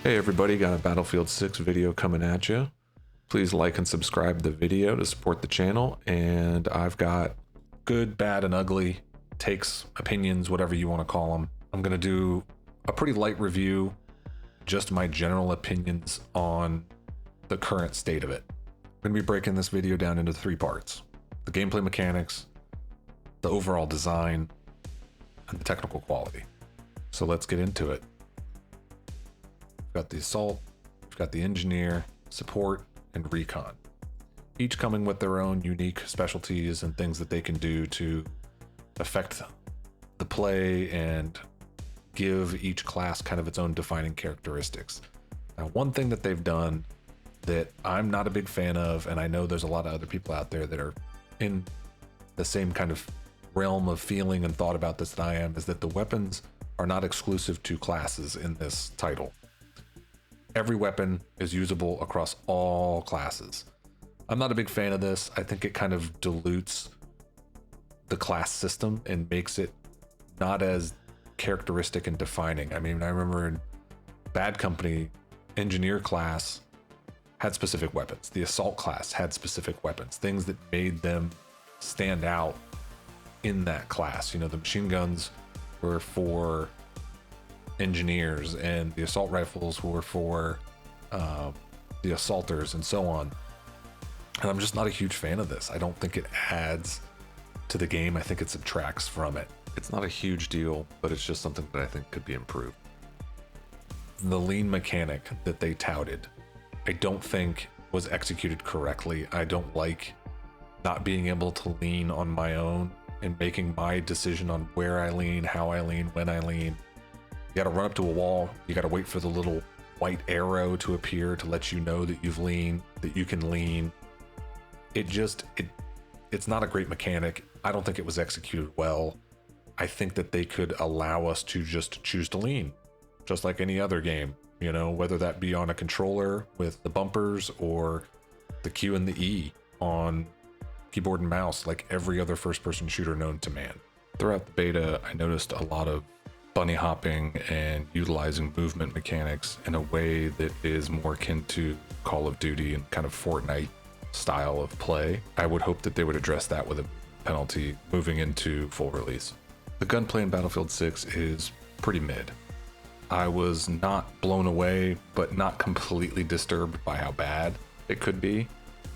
Hey everybody, got a Battlefield 6 video coming at you. Please like and subscribe the video to support the channel, and I've got good, bad, and ugly takes, opinions, whatever you want to call them. I'm going to do a pretty light review, just my general opinions on the current state of it. I'm going to be breaking this video down into 3 parts: the gameplay mechanics, the overall design, and the technical quality. So let's get into it. We've got the assault, we've got the engineer, support, and recon, each coming with their own unique specialties and things that they can do to affect the play and give each class kind of its own defining characteristics. Now, one thing that they've done that I'm not a big fan of, and I know there's a lot of other people out there that are in the same kind of realm of feeling and thought about this that I am, is that the weapons are not exclusive to classes in this title. Every weapon is usable across all classes. I'm not a big fan of this. I think it kind of dilutes the class system and makes it not as characteristic and defining. I mean, I remember in Bad Company, engineer class had specific weapons. The assault class had specific weapons, things that made them stand out in that class. You know, the machine guns were for engineers and the assault rifles were for the assaulters and so on. And I'm just not a huge fan of this. I don't think it adds to the game. I think it subtracts from it. It's not a huge deal, but it's just something that I think could be improved. The lean mechanic that they touted, I don't think was executed correctly. I don't like not being able to lean on my own and making my decision on where I lean, how I lean, when I lean. You got to run up to a wall. You got to wait for the little white arrow to appear to let you know that you've leaned, that you can lean. It's not a great mechanic. I don't think it was executed well. I think that they could allow us to just choose to lean, just like any other game, you know, whether that be on a controller with the bumpers or the Q and the E on keyboard and mouse, like every other first-person shooter known to man. Throughout the beta, I noticed a lot of bunny hopping and utilizing movement mechanics in a way that is more akin to Call of Duty and kind of Fortnite style of play. I would hope that they would address that with a penalty moving into full release. The gunplay in Battlefield 6 is pretty mid. I was not blown away, but not completely disturbed by how bad it could be.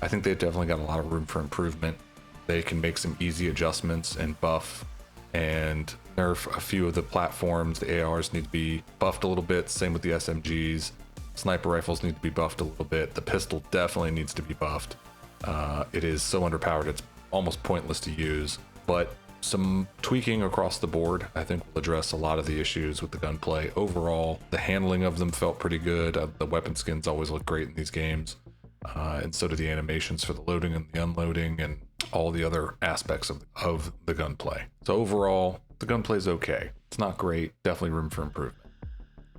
I think they've definitely got a lot of room for improvement. They can make some easy adjustments and buff and nerf a few of the platforms. The ARs need to be buffed a little bit, same with the SMGs. Sniper rifles need to be buffed a little bit. The pistol definitely needs to be buffed. It is so underpowered, it's almost pointless to use, but some tweaking across the board I think will address a lot of the issues with the gunplay. Overall, the handling of them felt pretty good. The weapon skins always look great in these games, and so do the animations for the loading and the unloading and all the other aspects of the gunplay. So overall, the gunplay is okay. It's not great, definitely room for improvement.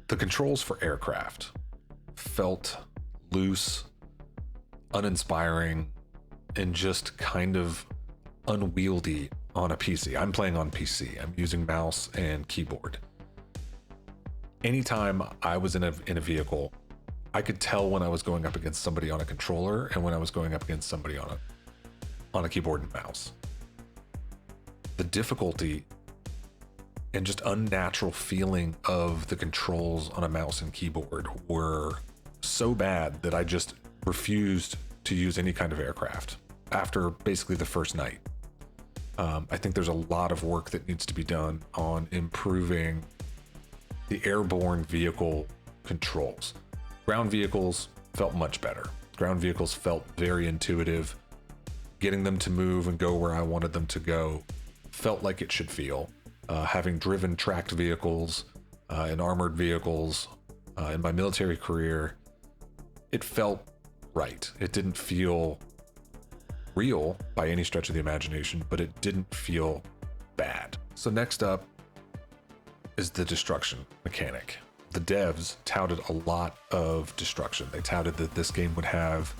The controls for aircraft felt loose, uninspiring, and just kind of unwieldy on a PC. I'm playing on PC. I'm using mouse and keyboard. Anytime I was in a vehicle, I could tell when I was going up against somebody on a controller and when I was going up against somebody on a keyboard and mouse. The difficulty and just unnatural feeling of the controls on a mouse and keyboard were so bad that I just refused to use any kind of aircraft after basically the first night. I think there's a lot of work that needs to be done on improving the airborne vehicle controls. Ground vehicles felt much better. Ground vehicles felt very intuitive. Getting them to move and go where I wanted them to go felt like it should feel. Having driven tracked vehicles and armored vehicles in my military career, it felt right. It didn't feel real by any stretch of the imagination, but it didn't feel bad. So next up is the destruction mechanic. The devs touted a lot of destruction. They touted that this game would have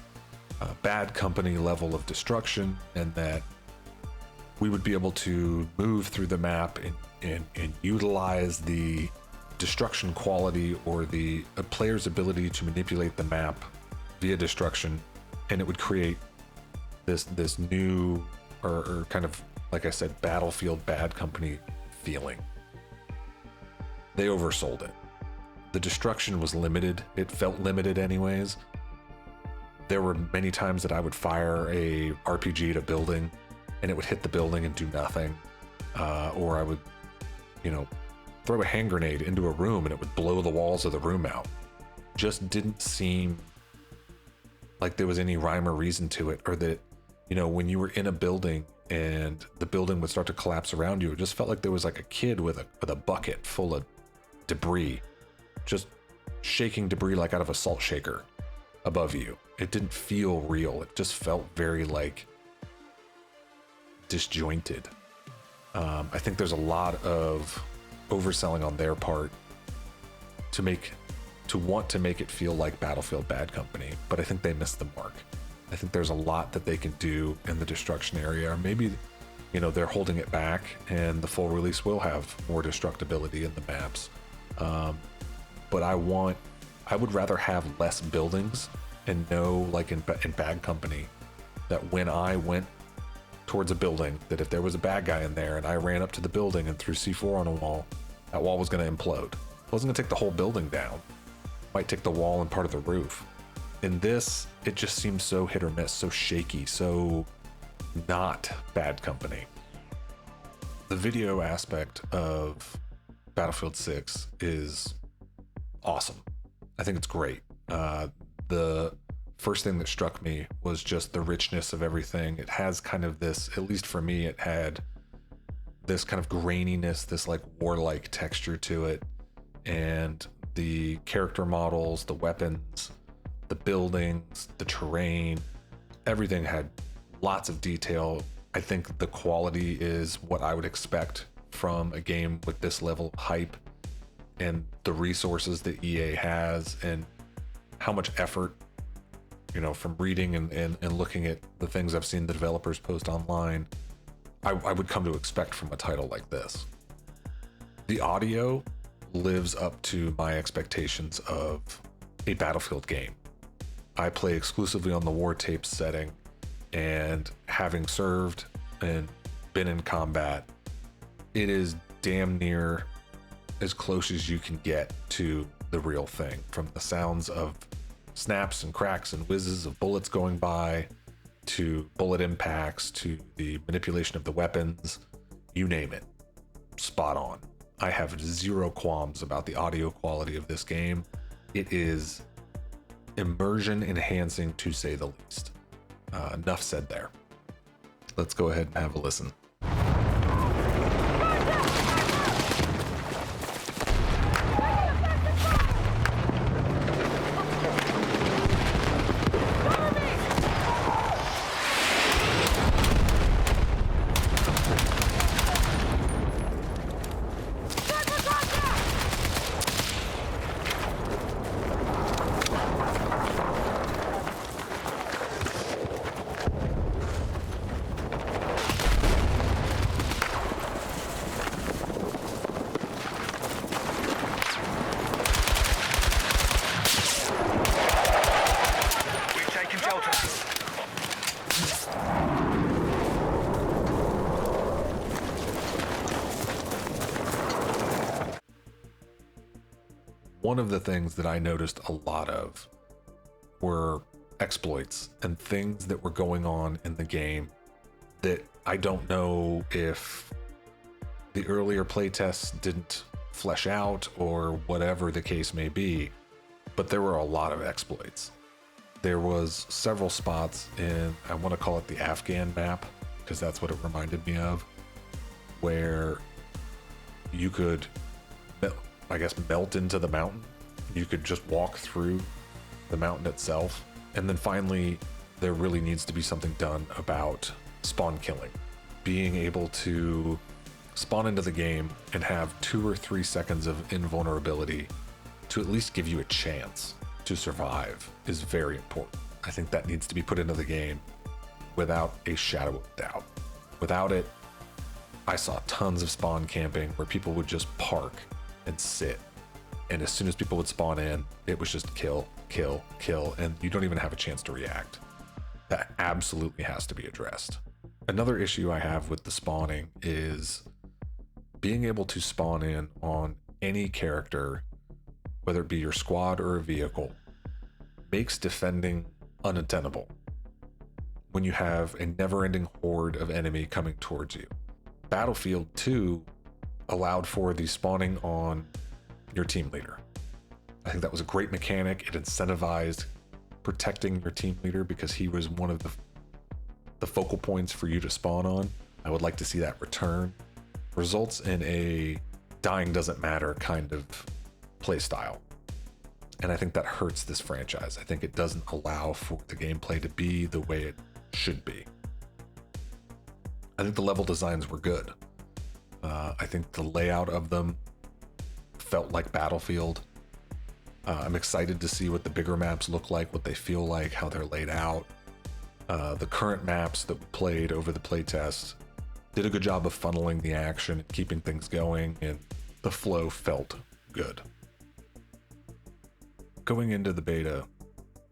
a Bad Company level of destruction and that we would be able to move through the map and utilize the destruction quality or the player's ability to manipulate the map via destruction, and it would create this new or kind of, like I said, Battlefield Bad Company feeling. They oversold it. The destruction was limited. It felt limited anyways. There were many times that I would fire a RPG at a building and it would hit the building and do nothing. Or I would, throw a hand grenade into a room and it would blow the walls of the room out. Just didn't seem like there was any rhyme or reason to it, or that, when you were in a building and the building would start to collapse around you, it just felt like there was like a kid with a bucket full of debris, just shaking debris like out of a salt shaker above you. It didn't feel real. It just felt very like disjointed. I think there's a lot of overselling on their part to want to make it feel like Battlefield Bad Company, but I think they missed the mark. I think there's a lot that they can do in the destruction area, or maybe, they're holding it back and the full release will have more destructibility in the maps. But I would rather have less buildings and know, like in Bad Company, that when I went towards a building, that if there was a bad guy in there and I ran up to the building and threw C4 on a wall, that wall was going to implode. It wasn't going to take the whole building down. It might take the wall and part of the roof. In this, it just seems so hit or miss, so shaky, so not Bad Company. The video aspect of Battlefield 6 is awesome. I think it's great. The first thing that struck me was just the richness of everything. It has kind of this, at least for me, it had this kind of graininess, this like warlike texture to it. And the character models, the weapons, the buildings, the terrain, everything had lots of detail. I think the quality is what I would expect from a game with this level of hype, and the resources that EA has and how much effort, from reading and looking at the things I've seen the developers post online, I would come to expect from a title like this. The audio lives up to my expectations of a Battlefield game. I play exclusively on the War Tapes setting, and having served and been in combat, it is damn near as close as you can get to the real thing, from the sounds of snaps and cracks and whizzes of bullets going by, to bullet impacts, to the manipulation of the weapons, you name it, spot on. I have zero qualms about the audio quality of this game. It is immersion enhancing, to say the least. Enough said there. Let's go ahead and have a listen. One of the things that I noticed a lot of were exploits and things that were going on in the game that I don't know if the earlier playtests didn't flesh out or whatever the case may be, but there were a lot of exploits. There was several spots in, I want to call it the Afghan map, because that's what it reminded me of, where you could, I guess, melt into the mountain. You could just walk through the mountain itself. And then finally, there really needs to be something done about spawn killing. Being able to spawn into the game and have 2 or 3 seconds of invulnerability to at least give you a chance to survive is very important. I think that needs to be put into the game without a shadow of doubt. Without it, I saw tons of spawn camping where people would just park and sit And as soon as people would spawn in, it was just kill, kill, kill, and you don't even have a chance to react. That absolutely has to be addressed. Another issue I have with the spawning is being able to spawn in on any character, whether it be your squad or a vehicle, makes defending unattainable when you have a never-ending horde of enemy coming towards you. Battlefield 2 allowed for the spawning on your team leader. I think that was a great mechanic. It incentivized protecting your team leader because he was one of the focal points for you to spawn on. I would like to see that return. Results in a dying doesn't matter kind of play style. And I think that hurts this franchise. I think it doesn't allow for the gameplay to be the way it should be. I think the level designs were good. I think the layout of them felt like Battlefield. I'm excited to see what the bigger maps look like, what they feel like, how they're laid out. The current maps that we played over the playtest did a good job of funneling the action and keeping things going, and the flow felt good. Going into the beta,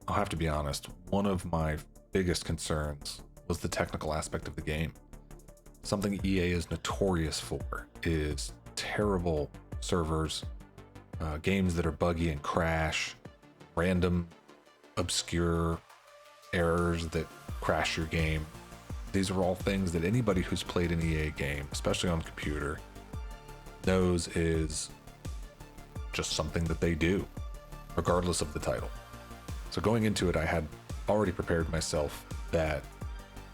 I'll have to be honest, one of my biggest concerns was the technical aspect of the game. Something EA is notorious for is terrible servers, games that are buggy and crash, random, obscure errors that crash your game. These are all things that anybody who's played an EA game, especially on computer, knows is just something that they do, regardless of the title. So going into it, I had already prepared myself that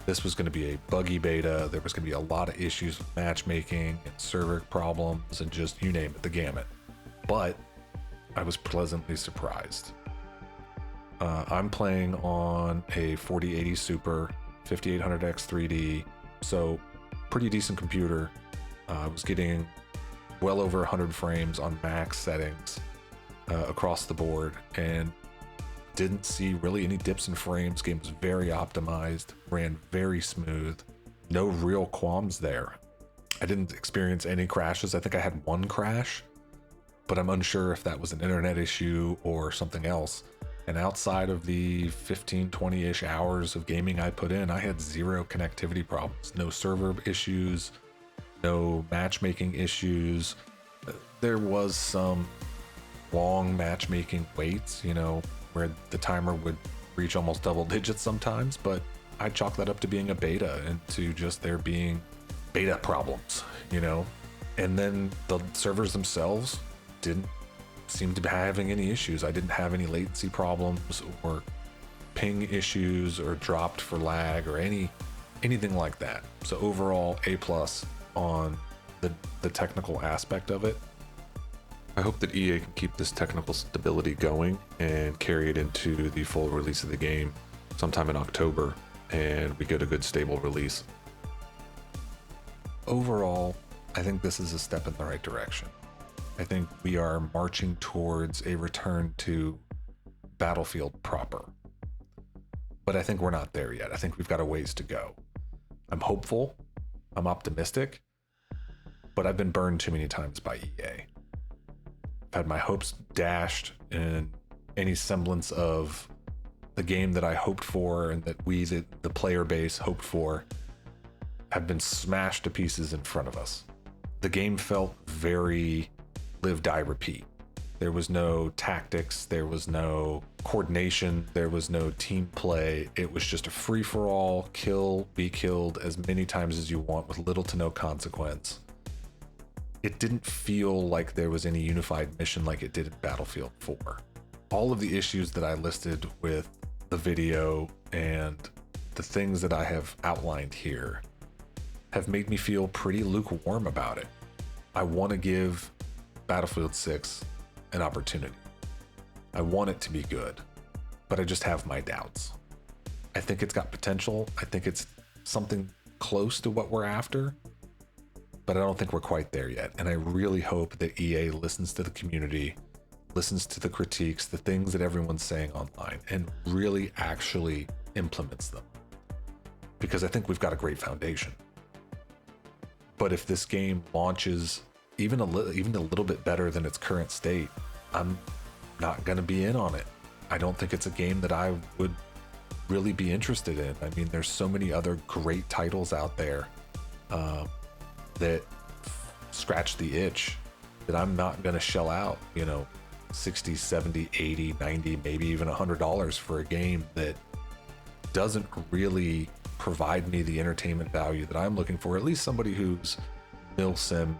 this was going to be a buggy beta. There was going to be a lot of issues with matchmaking and server problems and just you name it, the gamut. But I was pleasantly surprised. I'm playing on a 4080 Super 5800X 3D, so pretty decent computer. I was getting well over 100 frames on max settings across the board, and didn't see really any dips in frames. Game was very optimized, ran very smooth, no real qualms there. I didn't experience any crashes. I think I had one crash, but I'm unsure if that was an internet issue or something else. And outside of the 15, 20-ish hours of gaming I put in, I had zero connectivity problems, no server issues, no matchmaking issues. There was some long matchmaking waits, where the timer would reach almost double digits sometimes, but I chalk that up to being a beta and to just there being beta problems, And then the servers themselves didn't seem to be having any issues. I didn't have any latency problems or ping issues or dropped for lag or anything like that. So overall, A+ on the technical aspect of it. I hope that EA can keep this technical stability going and carry it into the full release of the game sometime in October, and we get a good stable release. Overall, I think this is a step in the right direction. I think we are marching towards a return to Battlefield proper. But I think we're not there yet. I think we've got a ways to go. I'm hopeful, I'm optimistic, but I've been burned too many times by EA. I've had my hopes dashed, and any semblance of the game that I hoped for and that we, the player base, hoped for, have been smashed to pieces in front of us. The game felt very live, die, repeat. There was no tactics, there was no coordination, there was no team play. It was just a free-for-all, kill, be killed as many times as you want with little to no consequence. It didn't feel like there was any unified mission like it did in Battlefield 4. All of the issues that I listed with the video and the things that I have outlined here have made me feel pretty lukewarm about it. I want to give Battlefield 6 an opportunity. I want it to be good, but I just have my doubts. I think it's got potential. I think it's something close to what we're after, but I don't think we're quite there yet. And I really hope that EA listens to the community, listens to the critiques, the things that everyone's saying online, and really actually implements them. Because I think we've got a great foundation. But if this game launches even a little bit better than its current state, I'm not going to be in on it. I don't think it's a game that I would really be interested in. I mean, there's so many other great titles out there that scratch the itch that I'm not going to shell out, 60, 70, 80, 90, maybe even $100 for a game that doesn't really provide me the entertainment value that I'm looking for. At least somebody who's milsim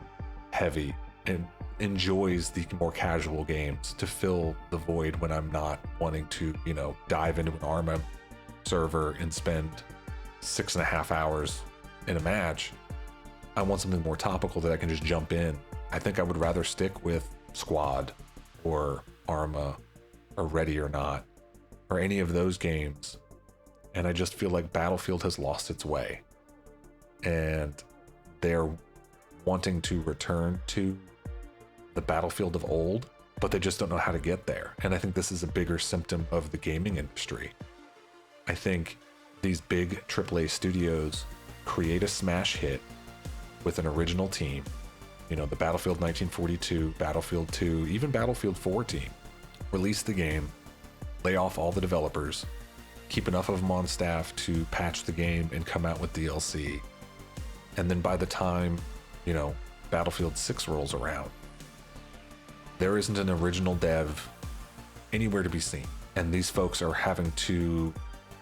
heavy and enjoys the more casual games to fill the void when I'm not wanting to, dive into an ARMA server and spend 6.5 hours in a match. I want something more topical that I can just jump in. I think I would rather stick with Squad or ARMA or Ready or Not or any of those games. And I just feel like Battlefield has lost its way. And they're wanting to return to the Battlefield of old, but they just don't know how to get there. And I think this is a bigger symptom of the gaming industry. I think these big AAA studios create a smash hit with an original team, the Battlefield 1942, Battlefield 2, even Battlefield 4 team, release the game, lay off all the developers, keep enough of them on staff to patch the game and come out with DLC. And then by the time, Battlefield 6 rolls around, there isn't an original dev anywhere to be seen. And these folks are having to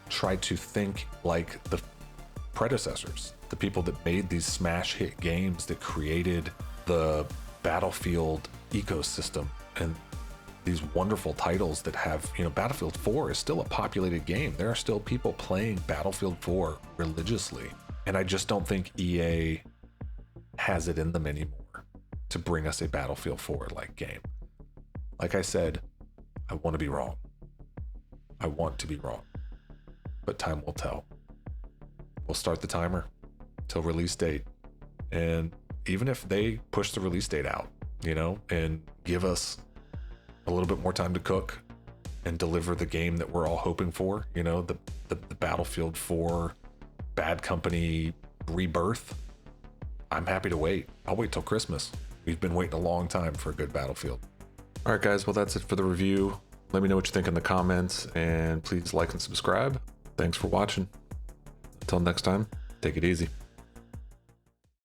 try to think like the predecessors, the people that made these smash hit games that created the Battlefield ecosystem and these wonderful titles that have, Battlefield 4 is still a populated game. There are still people playing Battlefield 4 religiously. And I just don't think EA has it in them anymore to bring us a Battlefield 4 like game. Like I said, I want to be wrong. I want to be wrong. But time will tell. We'll start the timer till release date. And even if they push the release date out, and give us a little bit more time to cook and deliver the game that we're all hoping for, the Battlefield 4 Bad Company rebirth, I'm happy to wait. I'll wait till Christmas. We've been waiting a long time for a good Battlefield. All right, guys. Well, that's it for the review. Let me know what you think in the comments, and please like and subscribe. Thanks for watching. Until next time, take it easy.